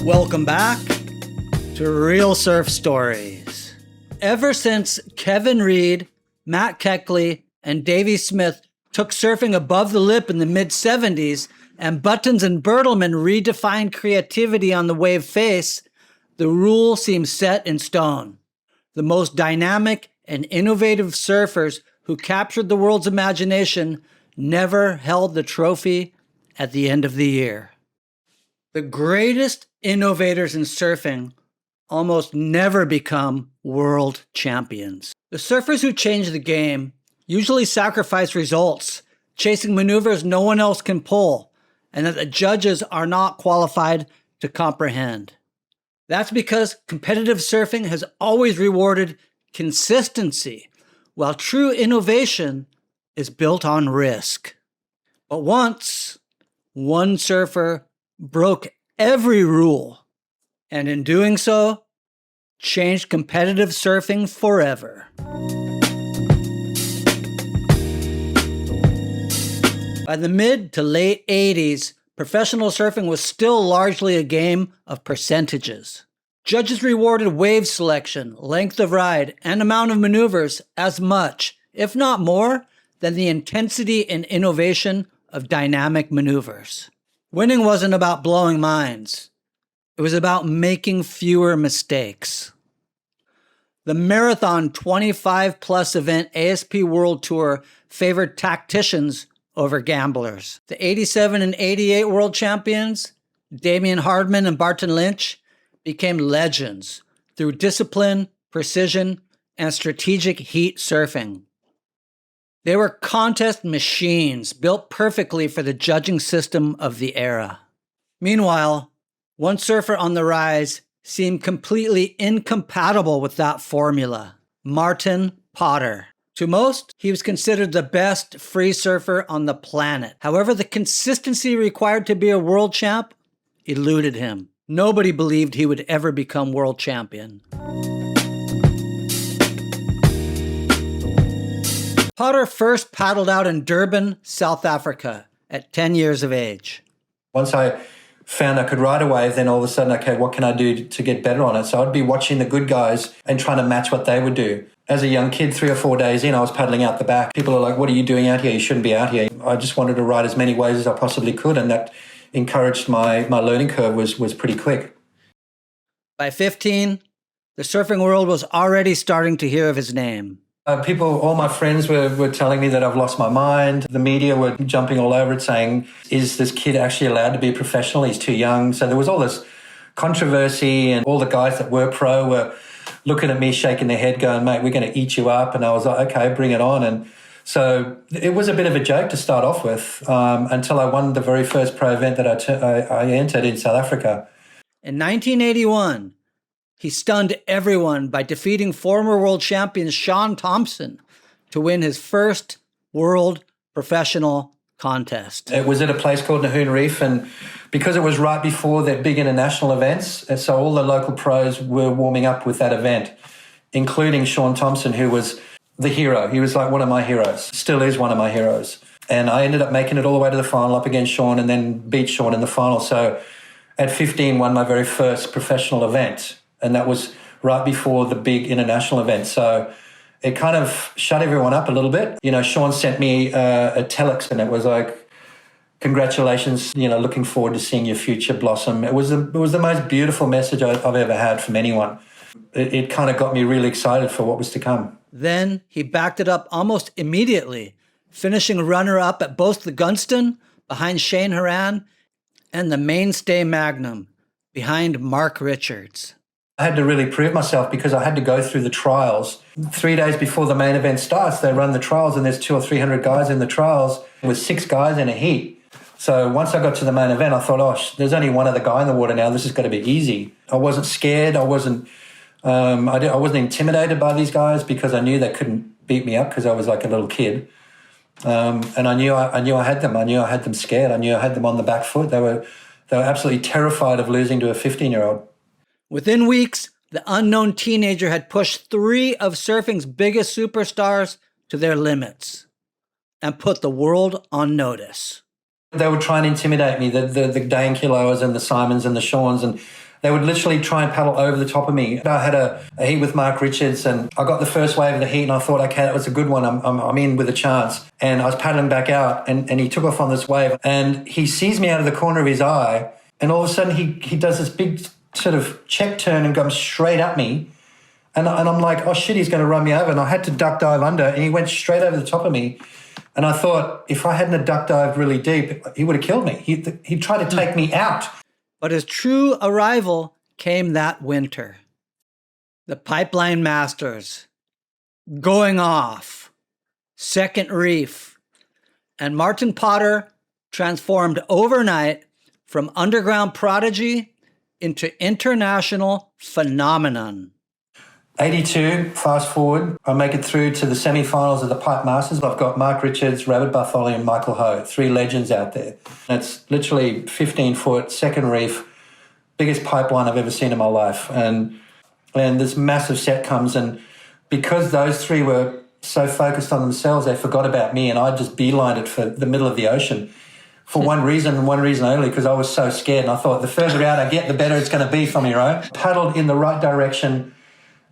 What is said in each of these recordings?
Welcome back to Real Surf Stories. Ever since Kevin Reed, Matt Keckley, and Davey Smith took surfing above the lip in the mid-70s, and Buttons and Bertelmann redefined creativity on the wave face, the rule seems set in stone. The most dynamic and innovative surfers who captured the world's imagination never held the trophy at the end of the year. The greatest innovators in surfing almost never become world champions. The surfers who change the game usually sacrifice results, chasing maneuvers no one else can pull, and that the judges are not qualified to comprehend. That's because competitive surfing has always rewarded consistency, while true innovation is built on risk. But once, one surfer broke every rule, and in doing so, changed competitive surfing forever. By the mid to late 80s, professional surfing was still largely a game of percentages. Judges rewarded wave selection, length of ride, and amount of maneuvers as much, if not more, than the intensity and innovation of dynamic maneuvers. Winning wasn't about blowing minds. It was about making fewer mistakes. The Marathon 25-plus event ASP World Tour favored tacticians over gamblers. The 87 and 88 world champions, Damien Hardman and Barton Lynch, became legends through discipline, precision, and strategic heat surfing. They were contest machines built perfectly for the judging system of the era. Meanwhile, one surfer on the rise seemed completely incompatible with that formula: Martin Potter. To most, he was considered the best free surfer on the planet. However, the consistency required to be a world champ eluded him. Nobody believed he would ever become world champion. Potter first paddled out in Durban, South Africa, at 10 years of age. Once I found I could ride a wave, then all of a sudden, okay, what can I do to get better on it? So I'd be watching the good guys and trying to match what they would do. As a young kid, 3 or 4 days in, I was paddling out the back. People are like, what are you doing out here? You shouldn't be out here. I just wanted to ride as many waves as I possibly could, and that encouraged my learning curve was pretty quick. By 15, the surfing world was already starting to hear of his name. All my friends were telling me that I've lost my mind. The media were jumping all over it saying, is this kid actually allowed to be a professional? He's too young. So there was all this controversy, and all the guys that were pro were looking at me, shaking their head, going, mate, we're going to eat you up. And I was like, okay, bring it on. And so it was a bit of a joke to start off with until I won the very first pro event that I entered in South Africa. In 1981, he stunned everyone by defeating former world champion Shaun Tomson to win his first world professional contest. It was at a place called Nahoon Reef, and because it was right before their big international events, and so all the local pros were warming up with that event, including Shaun Tomson, who was the hero. He was like one of my heroes, still is one of my heroes. And I ended up making it all the way to the final up against Shaun, and then beat Shaun in the final. So at 15, won my very first professional event. And that was right before the big international event. So it kind of shut everyone up a little bit. You know, Shaun sent me a telex, and it was like, congratulations, you know, looking forward to seeing your future blossom. It was the most beautiful message I've ever had from anyone. It kind of got me really excited for what was to come. Then he backed it up almost immediately, finishing runner-up at both the Gunston, behind Shane Horan, and the Mainstay Magnum, behind Mark Richards. I had to really prove myself because I had to go through the trials. 3 days before the main event starts, they run the trials, and there's 200 or 300 guys in the trials with 6 guys in a heat. So once I got to the main event, I thought, there's only one other guy in the water now. This is going to be easy. I wasn't scared. I wasn't intimidated by these guys because I knew they couldn't beat me up because I was like a little kid. And I knew I had them. I knew I had them scared. I knew I had them on the back foot. They were absolutely terrified of losing to a 15-year-old. Within weeks, the unknown teenager had pushed 3 of surfing's biggest superstars to their limits and put the world on notice. They would try and intimidate me, the Dane Kilos and the Simons and the Shauns, and They would literally try and paddle over the top of me. I had a heat with Mark Richards, and I got the first wave of the heat, and I thought, okay, that was a good one. I'm in with a chance. And I was paddling back out, and he took off on this wave, and he sees me out of the corner of his eye, and all of a sudden he does this big sort of check turn and comes straight at me. And I'm like, oh shit, he's going to run me over. And I had to duck dive under, and he went straight over the top of me. And I thought, if I hadn't duck dived really deep, he would have killed me. He tried to take me out. But his true arrival came that winter. The Pipeline Masters, Going Off, Second Reef, and Martin Potter transformed overnight from underground prodigy into international phenomenon. 82, fast forward, I make it through to the semi-finals of the Pipe Masters. I've got Mark Richards, Rabbit Bartholomew, and Michael Ho, 3 legends out there. It's literally 15-foot, second reef, biggest pipeline I've ever seen in my life. And this massive set comes, and because those 3 were so focused on themselves, they forgot about me, and I just beelined it for the middle of the ocean for one reason and one reason only, because I was so scared. And I thought, the further out I get, the better it's going to be for me, right? Paddled in the right direction,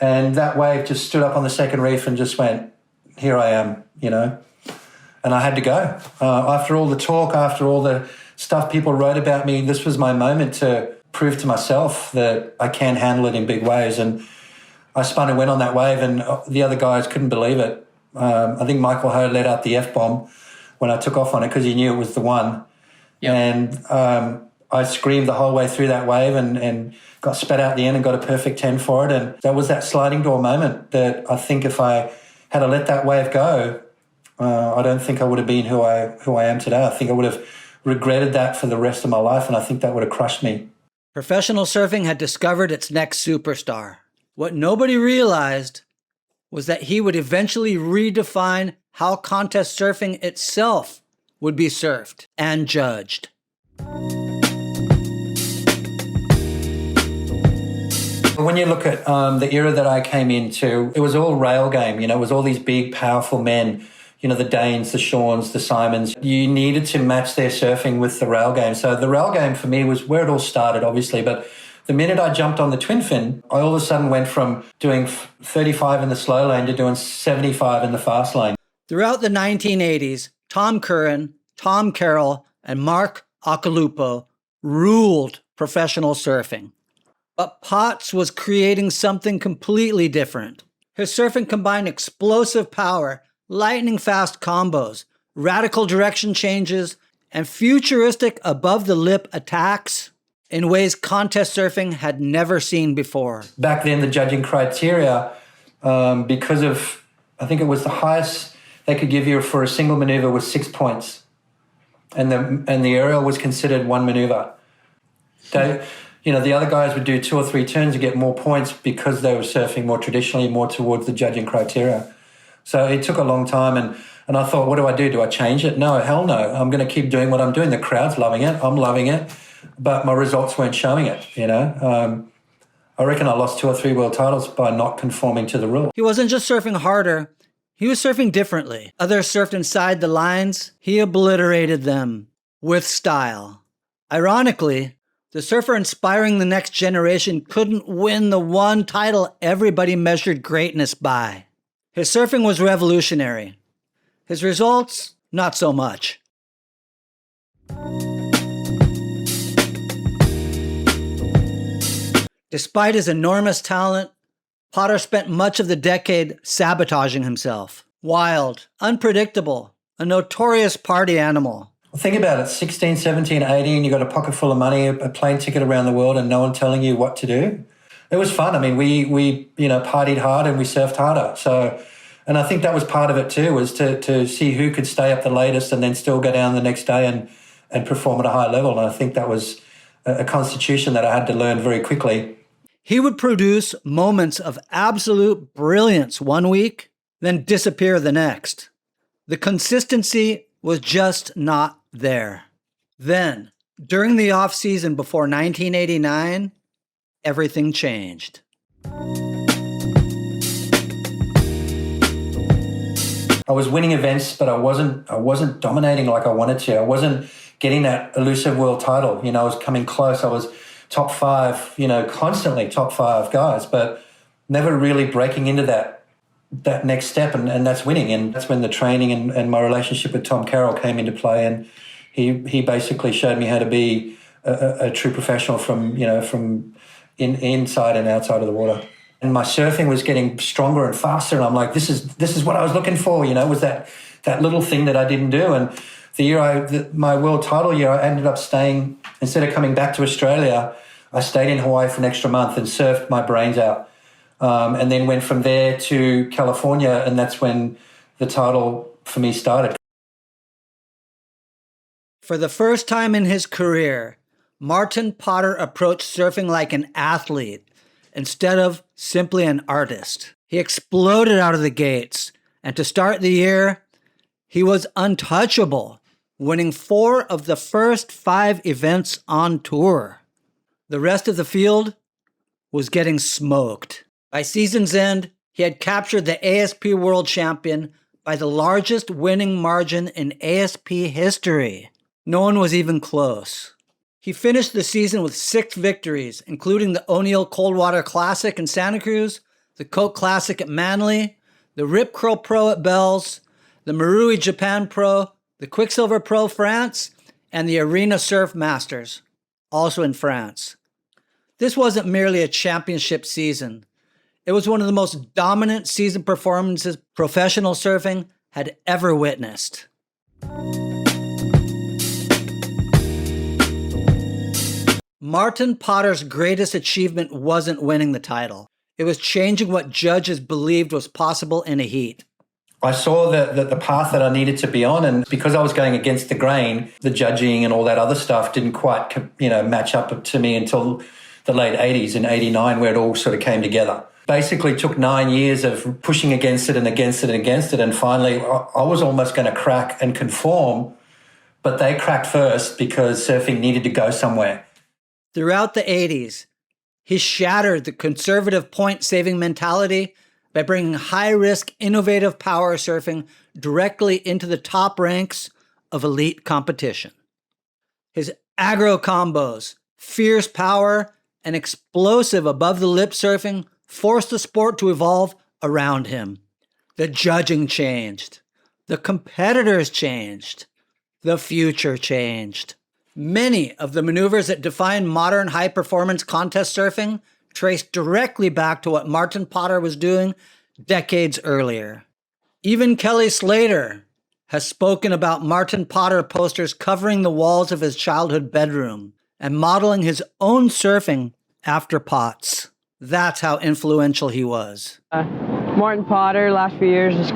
and that wave just stood up on the second reef and just went, here I am, you know. And I had to go. After all the talk, after all the stuff people wrote about me, this was my moment to prove to myself that I can handle it in big waves. And I spun and went on that wave, and the other guys couldn't believe it. I think Michael Ho let out the F-bomb when I took off on it because he knew it was the one. Yep. And I screamed the whole way through that wave and got spat out the end and got a perfect 10 for it. And that was that sliding door moment that I think if I had let that wave go, I don't think I would have been who I am today. I think I would have regretted that for the rest of my life, and I think that would have crushed me. Professional surfing had discovered its next superstar. What nobody realized was that he would eventually redefine how contest surfing itself would be surfed and judged. When you look at the era that I came into, it was all rail game. You know, it was all these big, powerful men, you know, the Danes, the Shauns, the Simons. You needed to match their surfing with the rail game. So the rail game for me was where it all started, obviously. But the minute I jumped on the twin fin, I all of a sudden went from doing 35 in the slow lane to doing 75 in the fast lane. Throughout the 1980s, Tom Curran, Tom Carroll, and Mark Occhilupo ruled professional surfing. But Pottz was creating something completely different. His surfing combined explosive power, lightning-fast combos, radical direction changes, and futuristic above-the-lip attacks in ways contest surfing had never seen before. Back then, the judging criteria, because of, I think it was the highest they could give you for a single maneuver was 6 points. And the aerial was considered one maneuver. You know, the other guys would do 2 or 3 turns to get more points because they were surfing more traditionally, more towards the judging criteria. So it took a long time, and I thought, what do? Do I change it? No, hell no. I'm going to keep doing what I'm doing. The crowd's loving it. I'm loving it. But my results weren't showing it, you know. I reckon I lost 2 or 3 world titles by not conforming to the rule. He wasn't just surfing harder. He was surfing differently. Others surfed inside the lines. He obliterated them with style. Ironically, the surfer inspiring the next generation couldn't win the one title everybody measured greatness by. His surfing was revolutionary. His results, not so much. Despite his enormous talent, Potter spent much of the decade sabotaging himself. Wild, unpredictable, a notorious party animal. Think about it, 16, 17, 18, you got a pocket full of money, a plane ticket around the world, and no one telling you what to do. It was fun. I mean, we you know, partied hard and we surfed harder. So, and I think that was part of it too, was to see who could stay up the latest and then still go down the next day and perform at a high level. And I think that was a constitution that I had to learn very quickly. He would produce moments of absolute brilliance one week, then disappear the next. The consistency was just not there. Then, during the off-season before 1989, everything changed. I was winning events, but I wasn't dominating like I wanted to. I wasn't getting that elusive world title. You know, I was coming close. I was top 5, constantly top 5 guys, but never really breaking into that next step, and that's winning. And that's when the training and my relationship with Tom Carroll came into play, and he basically showed me how to be a true professional from inside and outside of the water. And my surfing was getting stronger and faster, and I'm like, this is what I was looking for, was that little thing that I didn't do. And the year my world title year, I ended up staying, instead of coming back to Australia, I stayed in Hawaii for an extra month and surfed my brains out. And then went from there to California, and that's when the title for me started. For the first time in his career, Martin Potter approached surfing like an athlete instead of simply an artist. He exploded out of the gates, and to start the year, he was untouchable, winning 4 of the first 5 events on tour. The rest of the field was getting smoked. By season's end, he had captured the ASP World Champion by the largest winning margin in ASP history. No one was even close. He finished the season with 6 victories, including the O'Neill Coldwater Classic in Santa Cruz, the Coke Classic at Manly, the Rip Curl Pro at Bells, the Marui Japan Pro, the Quicksilver Pro France, and the Arena Surf Masters, also in France. This wasn't merely a championship season. It was one of the most dominant season performances professional surfing had ever witnessed. Martin Potter's greatest achievement wasn't winning the title. It was changing what judges believed was possible in a heat. I saw the path that I needed to be on, and because I was going against the grain, the judging and all that other stuff didn't quite, match up to me until the late 80s, in 89, where it all sort of came together. Basically took 9 years of pushing against it and against it and against it, and finally I was almost going to crack and conform, but they cracked first because surfing needed to go somewhere. Throughout the 80s, he shattered the conservative point-saving mentality by bringing high-risk, innovative power surfing directly into the top ranks of elite competition. His aggro combos, fierce power, and explosive above-the-lip surfing forced the sport to evolve around him. The judging changed. The competitors changed. The future changed. Many of the maneuvers that define modern high-performance contest surfing trace directly back to what Martin Potter was doing decades earlier. Even Kelly Slater has spoken about Martin Potter posters covering the walls of his childhood bedroom and modeling his own surfing after Pottz. That's how influential he was. Martin Potter, last few years, has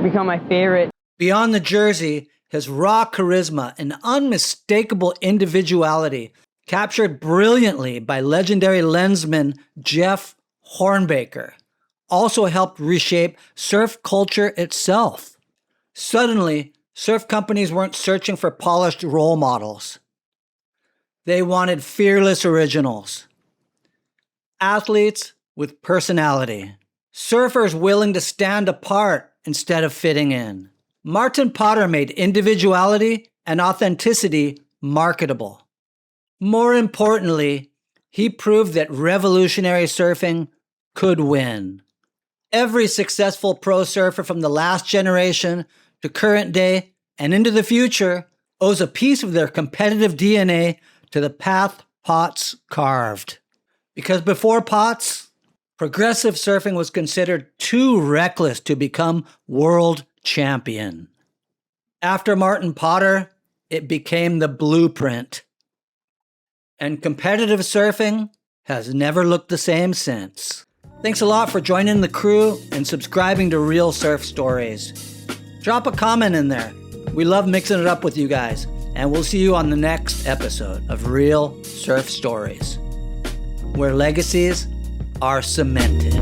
become my favorite. Beyond the jersey, his raw charisma and unmistakable individuality, captured brilliantly by legendary lensman Jeff Hornbaker, also helped reshape surf culture itself. Suddenly, surf companies weren't searching for polished role models. They wanted fearless originals. Athletes with personality. Surfers willing to stand apart instead of fitting in. Martin Potter made individuality and authenticity marketable. More importantly, he proved that revolutionary surfing could win. Every successful pro surfer from the last generation to current day and into the future owes a piece of their competitive DNA to the path Pottz carved. Because before Pottz, progressive surfing was considered too reckless to become world champion. After Martin Potter, it became the blueprint. And competitive surfing has never looked the same since. Thanks a lot for joining the crew and subscribing to Real Surf Stories. Drop a comment in there. We love mixing it up with you guys. And we'll see you on the next episode of Real Surf Stories, where legacies are cemented.